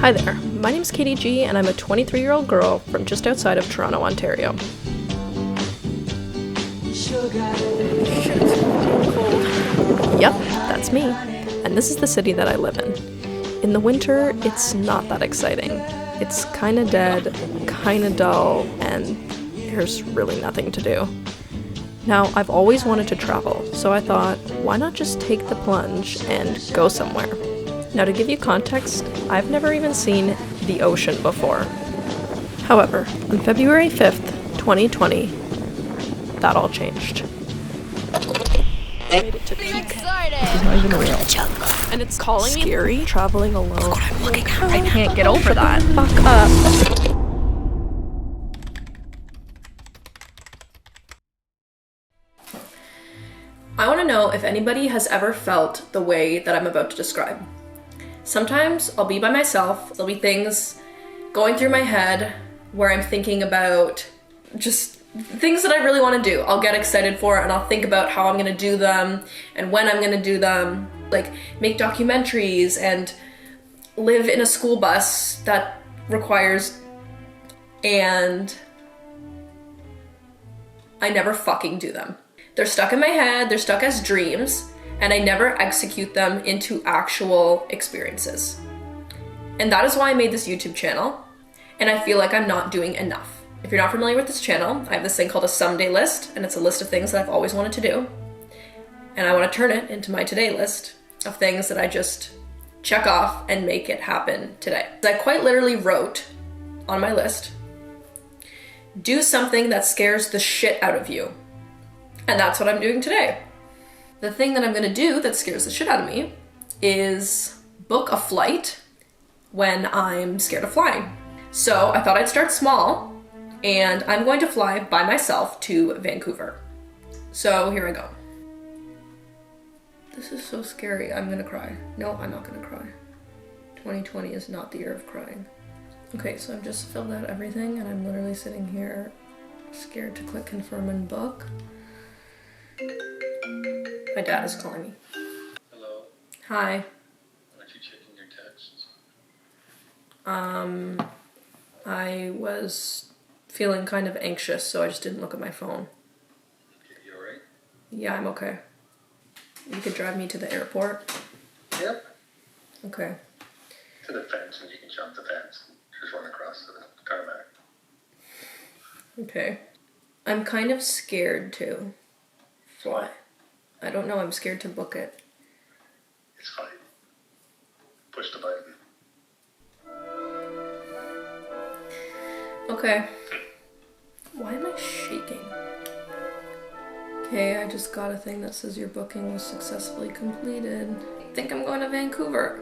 Hi there, my name is Katie G and I'm a 23-year-old girl from just outside of Toronto, Ontario. Yep, that's me. And this is the city that I live in. In the winter, it's not that exciting. It's kinda dead, kinda dull, and there's really nothing to do. Now, I've always wanted to travel, so I thought, why not just take the plunge and go somewhere? Now, to give you context, I've never even seen the ocean before. However, on February 5th, 2020, that all changed. Made it to peak. It's not even real. And it's calling me scary, traveling alone. I can't get over that. Fuck up. I want to know if anybody has ever felt the way that I'm about to describe. Sometimes I'll be by myself, there'll be things going through my head where I'm thinking about just things that I really want to do. I'll get excited for it and I'll think about how I'm going to do them and when I'm going to do them. Like make documentaries and live in a school bus that requires, and I never fucking do them. They're stuck in my head, they're stuck as dreams, and I never execute them into actual experiences. And that is why I made this YouTube channel, and I feel like I'm not doing enough. If you're not familiar with this channel, I have this thing called a someday list, and it's a list of things that I've always wanted to do. And I want to turn it into my today list of things that I just check off and make it happen today. I quite literally wrote on my list, do something that scares the shit out of you. And that's what I'm doing today. The thing that I'm gonna do that scares the shit out of me is book a flight when I'm scared of flying. So I thought I'd start small, and I'm going to fly by myself to Vancouver. So here I go. This is so scary, I'm gonna cry. No, I'm not gonna cry. 2020 is not the year of crying. Okay, so I've just filled out everything and I'm literally sitting here scared to click confirm and book. My dad is calling me. Hello. Hi. Aren't you checking your texts? I was feeling kind of anxious, so I just didn't look at my phone. Okay, you alright? Yeah, I'm okay. You could drive me to the airport? Yep. Okay. To the fence, and you can jump the fence. Just run across the tarmac. Okay. I'm kind of scared too. Why? I don't know, I'm scared to book it. It's fine. Push the button. Okay. Why am I shaking? Okay, I just got a thing that says your booking was successfully completed. I think I'm going to Vancouver.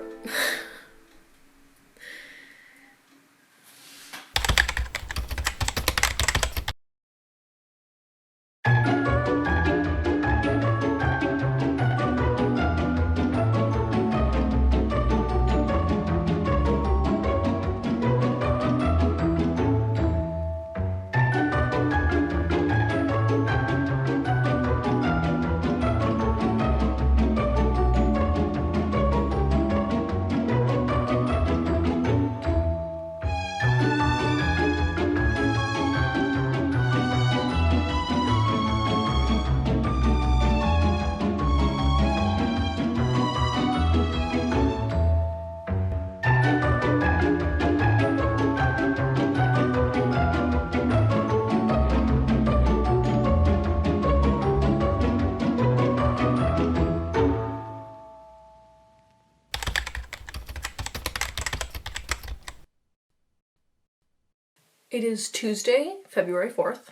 It is Tuesday, February 4th.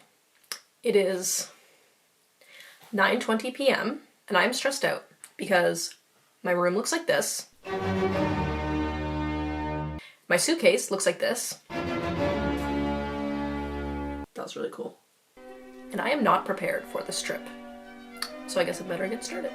It is 9:20 p.m. and I'm stressed out because my room looks like this. My suitcase looks like this. That was really cool. And I am not prepared for this trip. So I guess I better get started.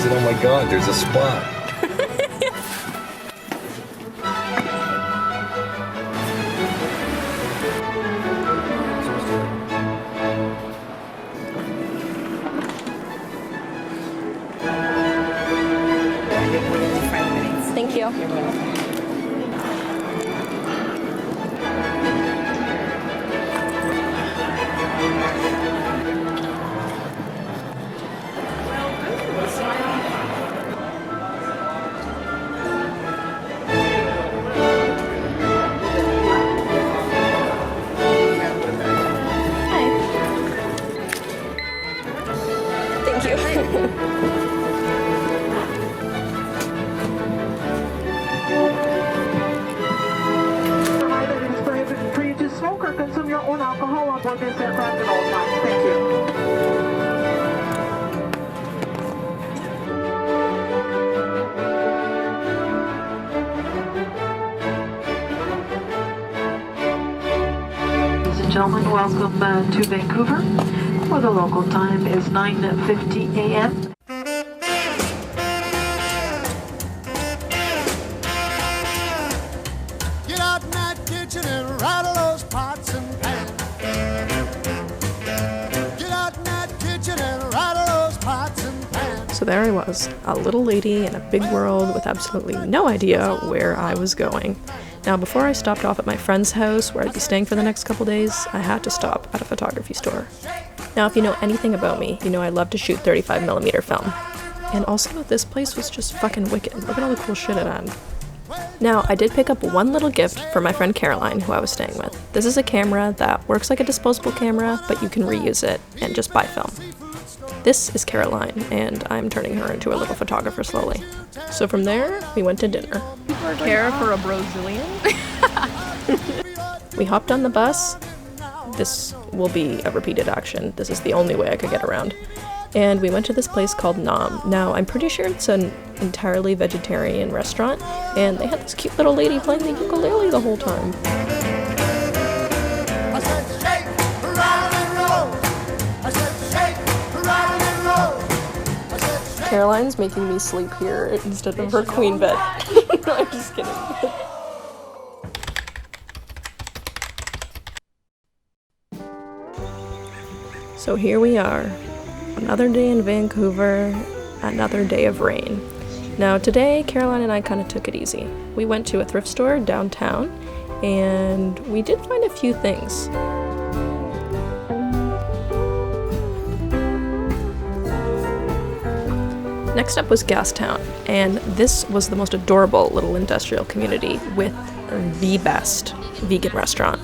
said, oh my God, there's a spot. Thank you. Thank you. Provided it is prohibited for you to smoke or consume your own alcohol on board this aircraft at all times. Thank you. Ladies and gentlemen, welcome to Vancouver, where the local time is 9:50 a.m. Get out in that kitchen and rattle those pots and pans. Get out in that kitchen and rattle those pots and pans. So there I was, a little lady in a big world with absolutely no idea where I was going. Now, before I stopped off at my friend's house, where I'd be staying for the next couple days, I had to stop at a photography store. Now, if you know anything about me, you know I love to shoot 35mm film. And also, this place was just fucking wicked. Look at all the cool shit it had. Now, I did pick up one little gift for my friend Caroline, who I was staying with. This is a camera that works like a disposable camera, but you can reuse it and just buy film. This is Caroline, and I'm turning her into a little photographer slowly. So from there, we went to dinner. Care for a Brazilian? We hopped on the bus. This will be a repeated action. This is the only way I could get around. And we went to this place called Nam. Now, I'm pretty sure it's an entirely vegetarian restaurant, and they had this cute little lady playing the ukulele the whole time. I said shake, rattle and roll. I said shake, rattle and roll. I said shake. Caroline's making me sleep here instead of her queen bed. No, I'm just kidding. So here we are. Another day in Vancouver, another day of rain. Now today, Caroline and I kind of took it easy. We went to a thrift store downtown, and we did find a few things. Next up was Gastown, and this was the most adorable little industrial community with the best vegan restaurant.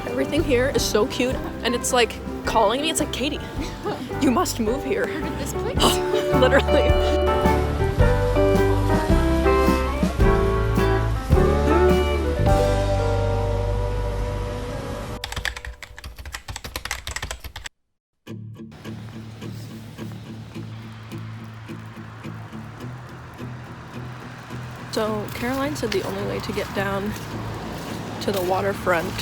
Everything here is so cute, and it's like calling me. It's like, Katie, you must move here. This place? Literally. So Caroline said the only way to get down to the waterfront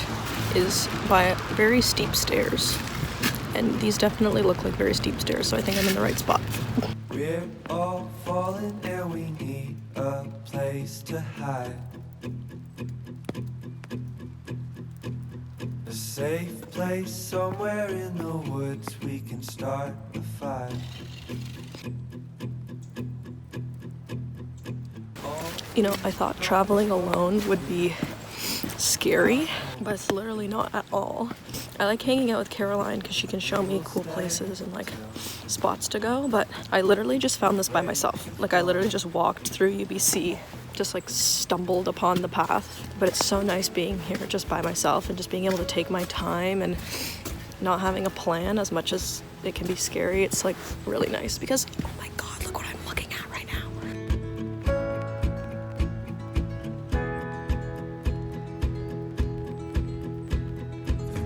is by very steep stairs. And these definitely look like very steep stairs, so I think I'm in the right spot. We're all falling and we need a place to hide. A safe place somewhere in the woods we can start a fire. You know, I thought traveling alone would be scary, but it's literally not at all. I like hanging out with Caroline because she can show me cool places and like spots to go, but I literally just found this by myself. Like I literally just walked through UBC, just like stumbled upon the path, but it's so nice being here just by myself and just being able to take my time and not having a plan. As much as it can be scary, it's like really nice because, oh my god, look what I'm looking at right now.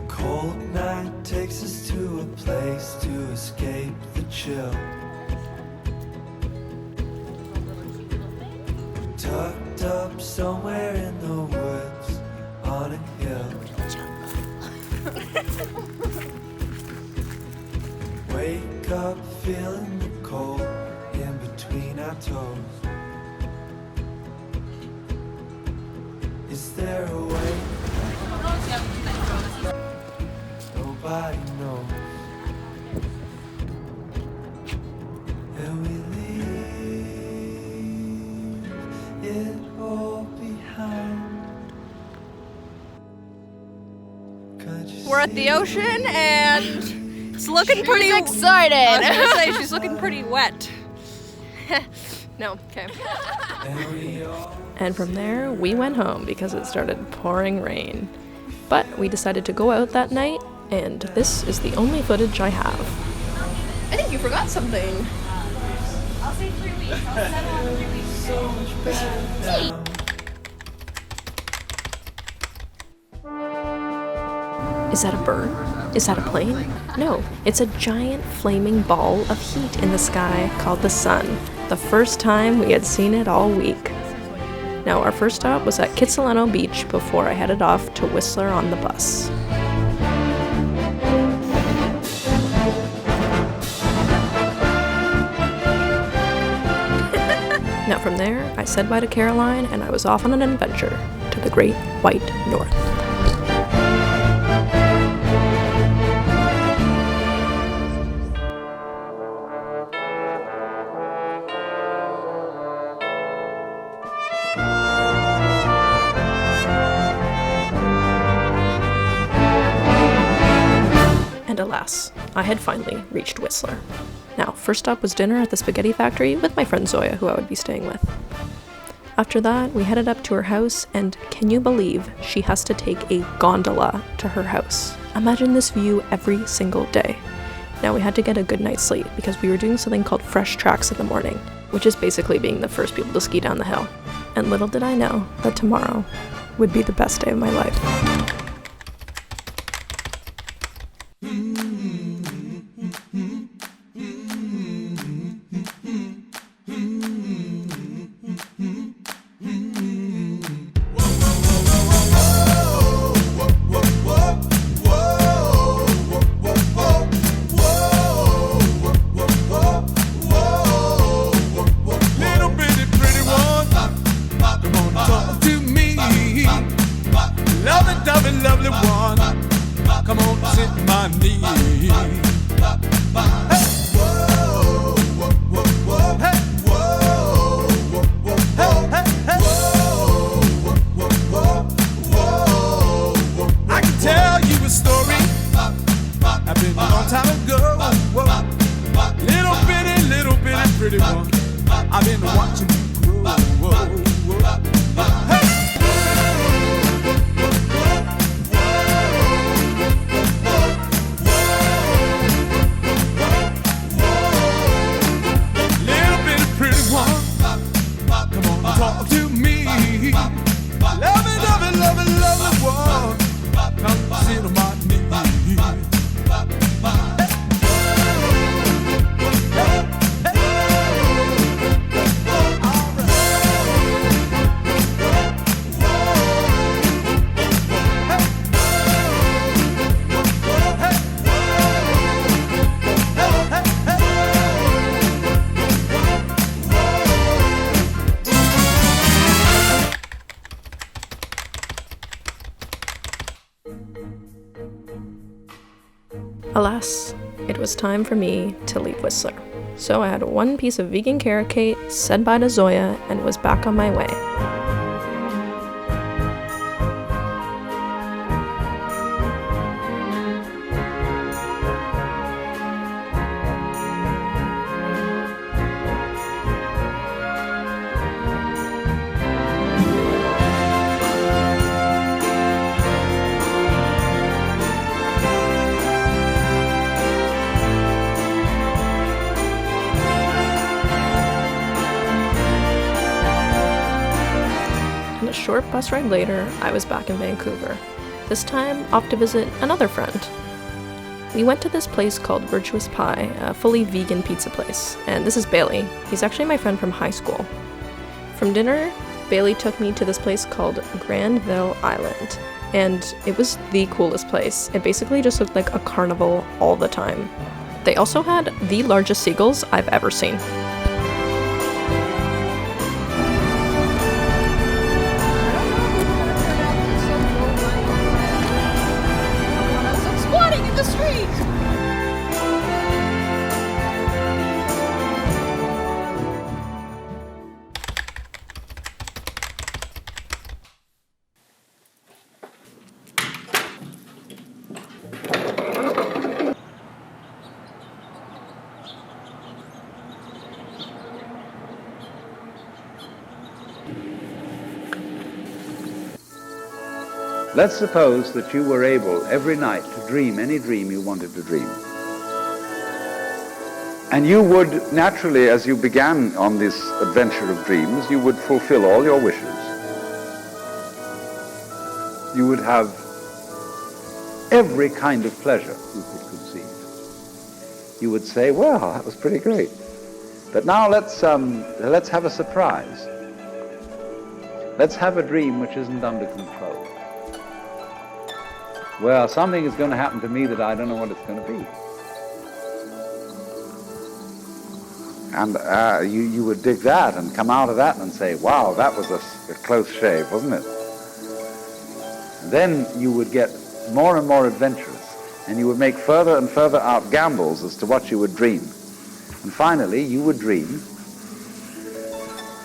Cold night takes us to a place to escape the chill. Tucked up somewhere in the woods on a hill. Wake up feeling the cold in between our toes. Is there a way? Nobody knows. And we leave it all behind. We're at the ocean and it's looking pretty excited. I was gonna say she's looking pretty wet. No, okay. And from there, we went home because it started pouring rain. But we decided to go out that night, and this is the only footage I have. I think you forgot something. I'll say 3 weeks. I'll settle on 3 weeks. Is that a bird? Is that a plane? No, it's a giant flaming ball of heat in the sky called the sun. The first time we had seen it all week. Now, our first stop was at Kitsilano Beach before I headed off to Whistler on the bus. Now from there, I said bye to Caroline and I was off on an adventure to the Great White North. And alas, I had finally reached Whistler. Now, first stop was dinner at the spaghetti factory with my friend Zoya, who I would be staying with. After that, we headed up to her house, and can you believe she has to take a gondola to her house? Imagine this view every single day. Now, we had to get a good night's sleep because we were doing something called fresh tracks in the morning, which is basically being the first people to ski down the hill. And little did I know that tomorrow would be the best day of my life. Lovely one, come on, sit in my knee. Hey, whoa, whoa, whoa, whoa, hey, whoa, whoa, whoa, whoa, hey, hey, whoa, whoa, whoa, whoa, whoa. I can tell you a story happened a long time ago. Whoa. Little bitty, pretty one. I've been watching you grow. Whoa, whoa, hey. Talk to me. Lovely one. Come sit on my knee. Alas, it was time for me to leave Whistler. So I had one piece of vegan carrot cake, said bye to Zoya, and was back on my way. A short bus ride later, I was back in Vancouver, this time off to visit another friend. We went to this place called Virtuous Pie, a fully vegan pizza place, and this is Bailey. He's actually my friend from high school. From dinner, Bailey took me to this place called Granville Island, and it was the coolest place. It basically just looked like a carnival all the time. They also had the largest seagulls I've ever seen. Squatting in the street! Let's suppose that you were able every night to dream any dream you wanted to dream. And you would naturally, as you began on this adventure of dreams, you would fulfill all your wishes. You would have every kind of pleasure you could conceive. You would say, well, that was pretty great. But now let's have a surprise. Let's have a dream which isn't under control. Well, something is going to happen to me that I don't know what it's going to be. And you would dig that and come out of that and say, wow, that was a close shave, wasn't it? And then you would get more and more adventurous, and you would make further and further out gambles as to what you would dream. And finally, you would dream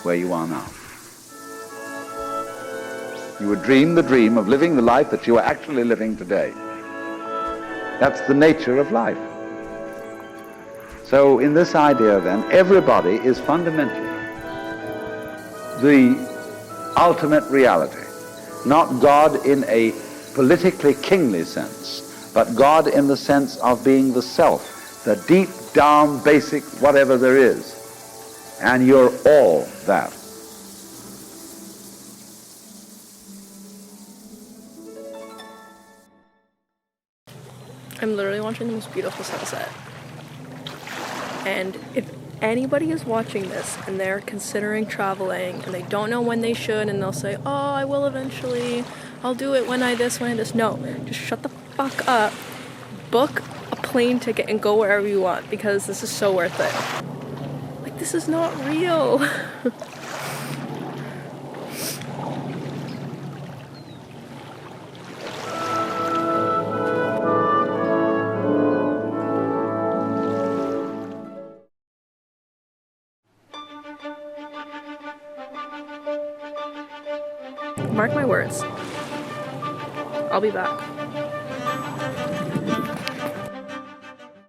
where you are now. You would dream the dream of living the life that you are actually living today. That's the nature of life. So in this idea then, everybody is fundamentally the ultimate reality. Not God in a politically kingly sense, but God in the sense of being the self, the deep down basic whatever there is. And you're all that. I'm literally watching the most beautiful sunset. And if anybody is watching this and they're considering traveling and they don't know when they should, and they'll say, oh, I will eventually, I'll do it when I this. No, just shut the fuck up. Book a plane ticket and go wherever you want, because this is so worth it. Like, this is not real. Mark my words. I'll be back.